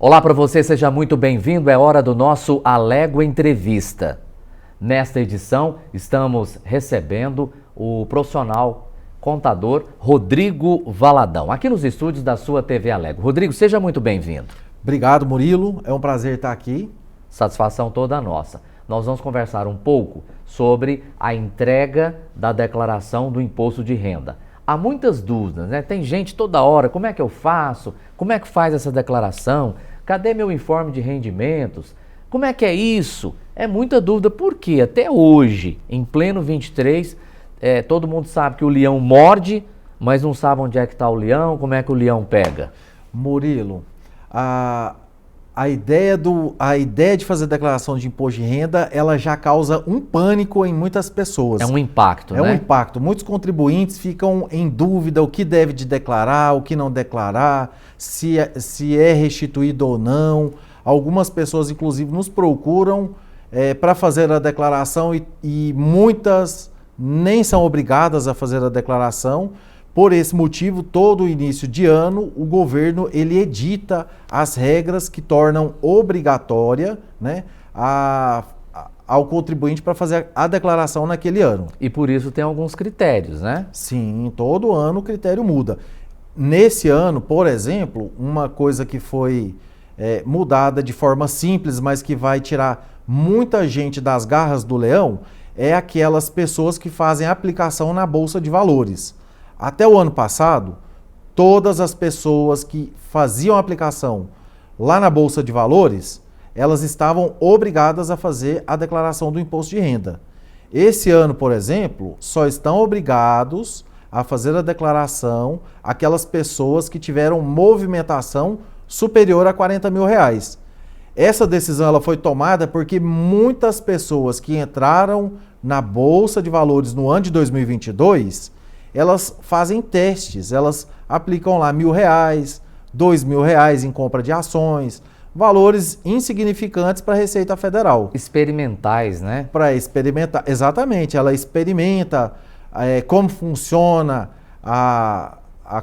Olá para você, seja muito bem-vindo. É hora do nosso Alego Entrevista. Nesta edição, estamos recebendo o profissional contador Rodrigo Valadão, aqui nos estúdios da sua TV Alego. Rodrigo, seja muito bem-vindo. Obrigado, Murilo. É um prazer estar aqui. Satisfação toda nossa. Nós vamos conversar um pouco sobre a entrega da declaração do imposto de renda. Há muitas dúvidas, né? Tem gente toda hora, como é que eu faço? Como é que faz essa declaração? Cadê meu informe de rendimentos? Como é que é isso? É muita dúvida, porque até hoje, em pleno 23, todo mundo sabe que o leão morde, mas não sabe onde é que está o leão, como é que o leão pega. Murilo, a ideia de fazer declaração de imposto de renda, ela já causa um pânico em muitas pessoas. É um impacto, né? É um impacto. Muitos contribuintes ficam em dúvida o que deve de declarar, o que não declarar, se é restituído ou não. Algumas pessoas, inclusive, nos procuram para fazer a declaração e muitas nem são obrigadas a fazer a declaração. Por esse motivo, todo início de ano, o governo ele edita as regras que tornam obrigatória, né, ao contribuinte para fazer a declaração naquele ano. E por isso tem alguns critérios, né? Sim, todo ano o critério muda. Nesse ano, por exemplo, uma coisa que foi mudada de forma simples, mas que vai tirar muita gente das garras do leão, é aquelas pessoas que fazem aplicação na Bolsa de Valores. Até o ano passado, todas as pessoas que faziam aplicação lá na Bolsa de Valores, elas estavam obrigadas a fazer a declaração do imposto de renda. Esse ano, por exemplo, só estão obrigados a fazer a declaração aquelas pessoas que tiveram movimentação superior a R$40 mil. Essa decisão ela foi tomada porque muitas pessoas que entraram na Bolsa de Valores no ano de 2022, elas fazem testes, elas aplicam lá R$1.000, R$2.000 em compra de ações, valores insignificantes para a Receita Federal. Experimentais, né? Para experimentar, exatamente, ela experimenta como funciona a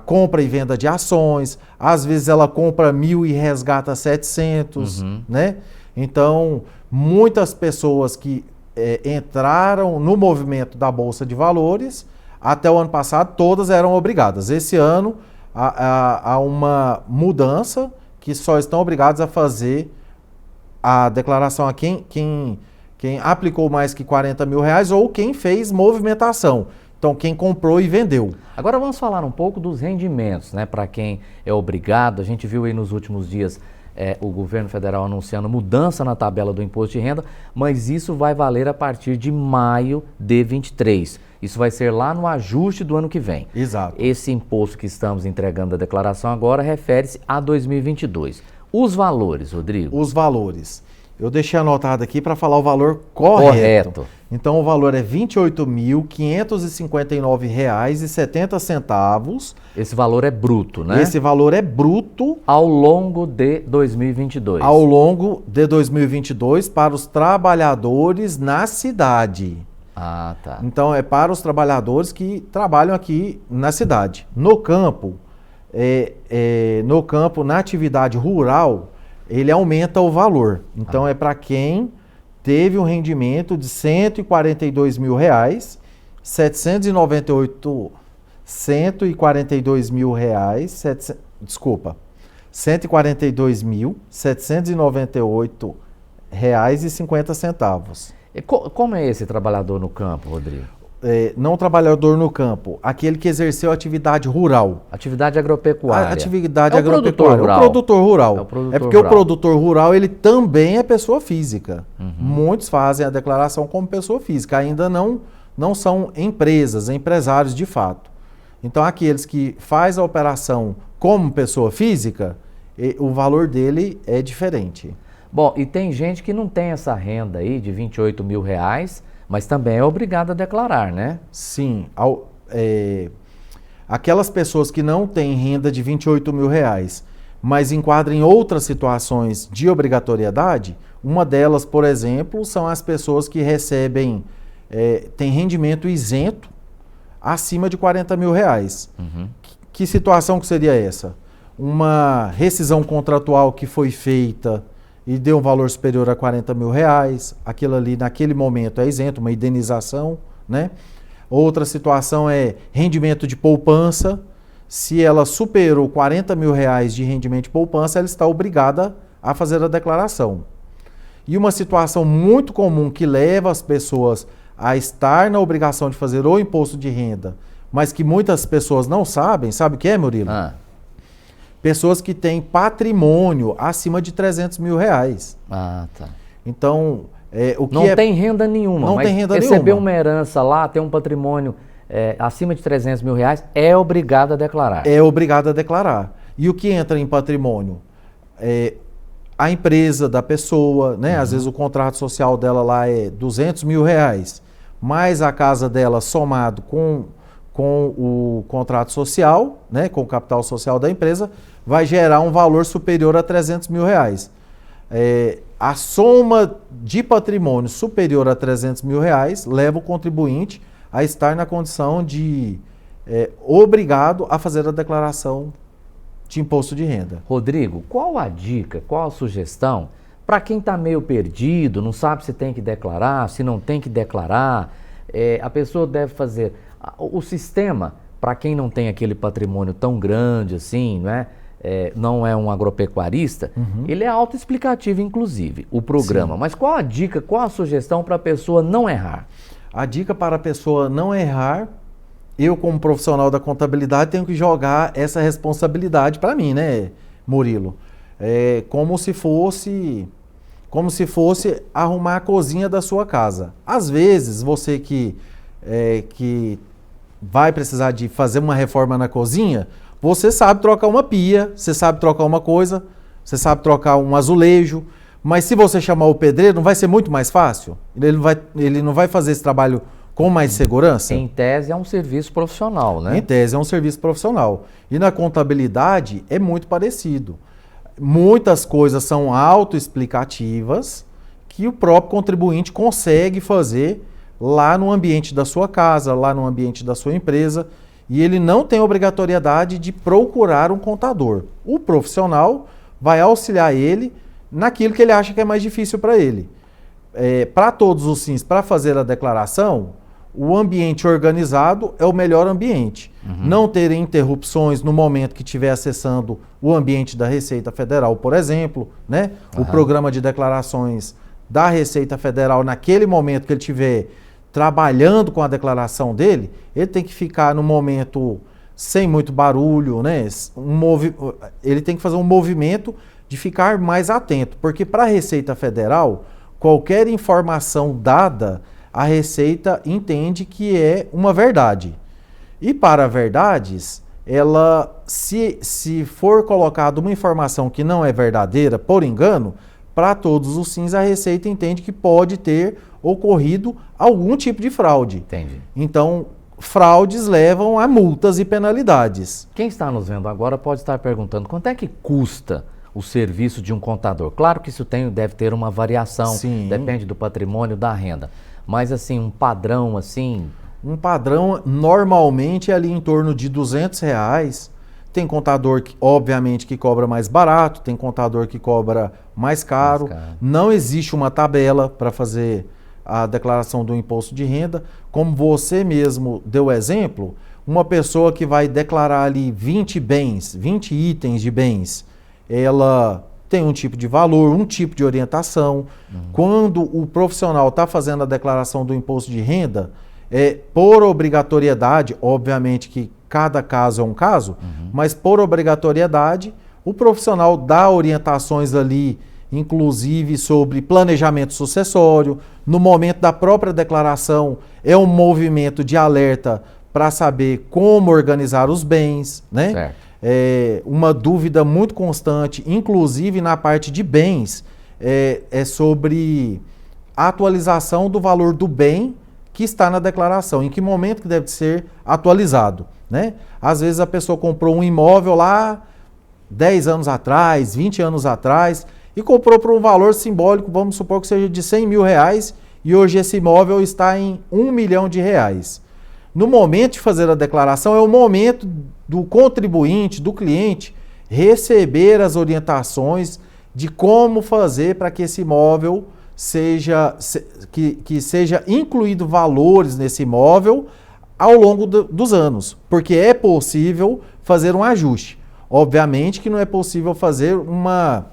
compra e venda de ações, às vezes ela compra 1.000 e resgata 700, né? Então, muitas pessoas que entraram no movimento da Bolsa de Valores, até o ano passado, todas eram obrigadas. Esse ano, há uma mudança que só estão obrigados a fazer a declaração a quem aplicou mais que R$40 mil ou quem fez movimentação. Então, quem comprou e vendeu. Agora vamos falar um pouco dos rendimentos, né? Para quem é obrigado, a gente viu aí nos últimos dias o governo federal anunciando mudança na tabela do imposto de renda, mas isso vai valer a partir de maio de 23. Isso vai ser lá no ajuste do ano que vem. Exato. Esse imposto que estamos entregando a declaração agora refere-se a 2022. Os valores, Rodrigo? Os valores. Eu deixei anotado aqui para falar o valor correto. Então, o valor é R$ 28.559,70. Esse valor é bruto, né? Esse valor é bruto. Ao longo de 2022. Ao longo de 2022 para os trabalhadores na cidade. Ah, tá. Então, é para os trabalhadores que trabalham aqui na cidade. No campo, na atividade rural, ele aumenta o valor. Então, é para quem teve um rendimento de R$ 142 mil, R$ 142.798,50. Como é esse trabalhador no campo, Rodrigo? Não trabalhador no campo, aquele que exerceu atividade rural. Atividade agropecuária. Atividade agropecuária. O produtor rural. Porque rural. O produtor rural, ele também é pessoa física. Muitos fazem a declaração como pessoa física, ainda não são empresas, empresários de fato. Então, aqueles que fazem a operação como pessoa física, o valor dele é diferente. Bom, e tem gente que não tem essa renda aí de R$ 28 mil, mas também é obrigado a declarar, né? Sim. Aquelas pessoas que não têm renda de R$ 28 mil, mas enquadram em outras situações de obrigatoriedade, uma delas, por exemplo, são as pessoas que recebem, têm rendimento isento acima de R$ 40 mil. Que situação que seria essa? uma rescisão contratual que foi feita e deu um valor superior a R$ 40.000, aquilo ali naquele momento é isento, uma indenização, né? Outra situação é rendimento de poupança. Se ela superou R$ 40.000 de rendimento de poupança, ela está obrigada a fazer a declaração. E uma situação muito comum que leva as pessoas a estar na obrigação de fazer o imposto de renda, mas que muitas pessoas não sabem, sabe o que é, Murilo? Pessoas que têm patrimônio acima de R$ 300.000. Tá. Então, o que não tem renda nenhuma, não mas tem renda receber nenhuma. uma herança lá, ter um patrimônio acima de R$ 300.000, é obrigado a declarar. É obrigado a declarar. E o que entra em patrimônio? A empresa da pessoa, né? Às vezes o contrato social dela lá é R$ 200.000, mais a casa dela somado com o contrato social, né? Com o capital social da empresa, vai gerar um valor superior a R$ 300.000. A soma de patrimônio superior a R$ 300.000 leva o contribuinte a estar na condição de obrigado a fazer a declaração de imposto de renda. Rodrigo, qual a dica, qual a sugestão para quem está meio perdido, não sabe se tem que declarar, se não tem que declarar? A pessoa deve fazer o sistema, para quem não tem aquele patrimônio tão grande assim, não é um agropecuarista, ele é autoexplicativo, inclusive, o programa. Sim. Mas qual a dica, qual a sugestão para a pessoa não errar? A dica para a pessoa não errar, eu como profissional da contabilidade tenho que jogar essa responsabilidade para mim, né, Murilo? Como se fosse arrumar a cozinha da sua casa. Às vezes, você que vai precisar de fazer uma reforma na cozinha, você sabe trocar uma pia, você sabe trocar uma coisa, você sabe trocar um azulejo, mas se você chamar o pedreiro, não vai ser muito mais fácil? Ele não vai fazer esse trabalho com mais segurança? Em tese é um serviço profissional, né? Em tese é um serviço profissional. E na contabilidade é muito parecido. Muitas coisas são autoexplicativas que o próprio contribuinte consegue fazer lá no ambiente da sua casa, lá no ambiente da sua empresa, e ele não tem obrigatoriedade de procurar um contador. O profissional vai auxiliar ele naquilo que ele acha que é mais difícil para ele. Para todos os fins, para fazer a declaração, o ambiente organizado é o melhor ambiente. Não ter interrupções no momento que estiver acessando o ambiente da Receita Federal, por exemplo, né? O programa de declarações da Receita Federal, naquele momento que ele estiver trabalhando com a declaração dele, ele tem que ficar no momento sem muito barulho, né? Ele tem que fazer um movimento de ficar mais atento, porque para a Receita Federal, qualquer informação dada, a Receita entende que é uma verdade. E para verdades, ela, se for colocada uma informação que não é verdadeira, por engano, para todos os fins, a Receita entende que pode ter ocorrido algum tipo de fraude. Entendi. Então, fraudes levam a multas e penalidades. Quem está nos vendo agora pode estar perguntando quanto é que custa o serviço de um contador. Claro que isso deve ter uma variação, Sim. Depende do patrimônio, da renda. Mas assim, um padrão assim... Um padrão normalmente é ali em torno de R$ 200. Tem contador, obviamente, que cobra mais barato, tem contador que cobra mais caro. Não existe uma tabela para fazer a declaração do imposto de renda. Como você mesmo deu exemplo, uma pessoa que vai declarar ali 20 bens, 20 itens de bens, ela tem um tipo de valor, um tipo de orientação. Quando o profissional está fazendo a declaração do imposto de renda, por obrigatoriedade, obviamente que cada caso é um caso, mas por obrigatoriedade, o profissional dá orientações ali, inclusive sobre planejamento sucessório. No momento da própria declaração, é um movimento de alerta para saber como organizar os bens, né? Certo. Uma dúvida muito constante, inclusive na parte de bens, é sobre a atualização do valor do bem que está na declaração, em que momento que deve ser atualizado, né? Às vezes a pessoa comprou um imóvel lá 10 anos atrás, 20 anos atrás, e comprou por um valor simbólico, vamos supor que seja de R$ 100.000, e hoje esse imóvel está em R$ 1 milhão. No momento de fazer a declaração, é o momento do contribuinte, do cliente, receber as orientações de como fazer para que esse imóvel seja incluído valores nesse imóvel ao longo dos anos, porque é possível fazer um ajuste. Obviamente que não é possível fazer uma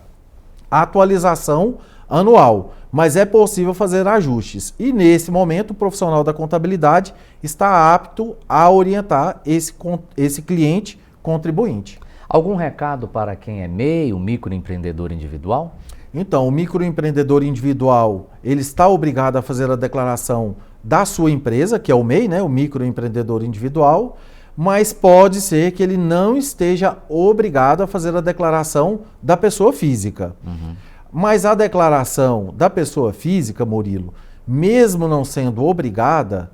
atualização anual, mas é possível fazer ajustes. E nesse momento o profissional da contabilidade está apto a orientar esse cliente contribuinte. Algum recado para quem é MEI, o microempreendedor individual? Então, o microempreendedor individual, ele está obrigado a fazer a declaração da sua empresa, que é o MEI, né, o microempreendedor individual, mas pode ser que ele não esteja obrigado a fazer a declaração da pessoa física. Mas a declaração da pessoa física, Murilo, mesmo não sendo obrigada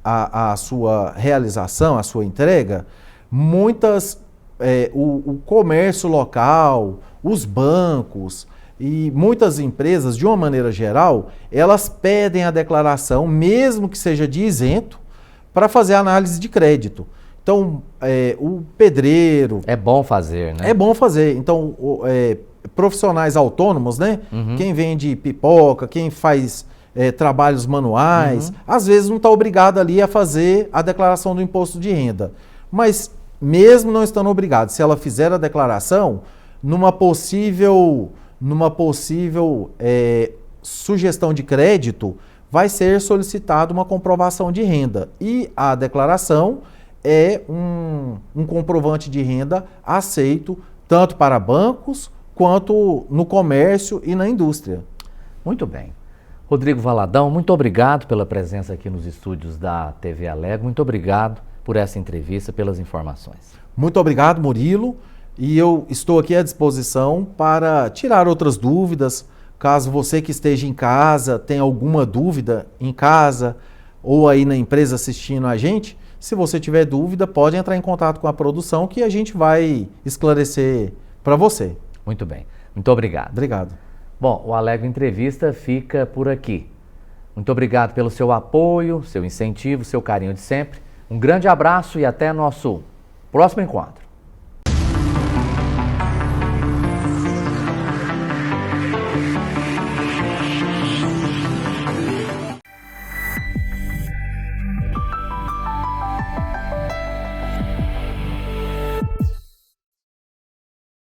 a sua realização, a sua entrega, o comércio local, os bancos e muitas empresas, de uma maneira geral, elas pedem a declaração, mesmo que seja de isento, para fazer análise de crédito. Então, o pedreiro... É bom fazer, né? É bom fazer. Então, profissionais autônomos, né? Quem vende pipoca, quem faz trabalhos manuais, às vezes não está obrigado ali a fazer a declaração do imposto de renda. Mas, mesmo não estando obrigado, se ela fizer a declaração, numa possível sugestão de crédito, vai ser solicitada uma comprovação de renda. E a declaração é um comprovante de renda aceito tanto para bancos quanto no comércio e na indústria. Muito bem. Rodrigo Valadão, muito obrigado pela presença aqui nos estúdios da TV Alegro. Muito obrigado por essa entrevista, pelas informações. Muito obrigado, Murilo. E eu estou aqui à disposição para tirar outras dúvidas. Caso você que esteja em casa tenha alguma dúvida em casa ou aí na empresa assistindo a gente, se você tiver dúvida, pode entrar em contato com a produção que a gente vai esclarecer para você. Muito bem. Muito obrigado. Obrigado. Bom, o Alegro Entrevista fica por aqui. Muito obrigado pelo seu apoio, seu incentivo, seu carinho de sempre. Um grande abraço e até nosso próximo encontro.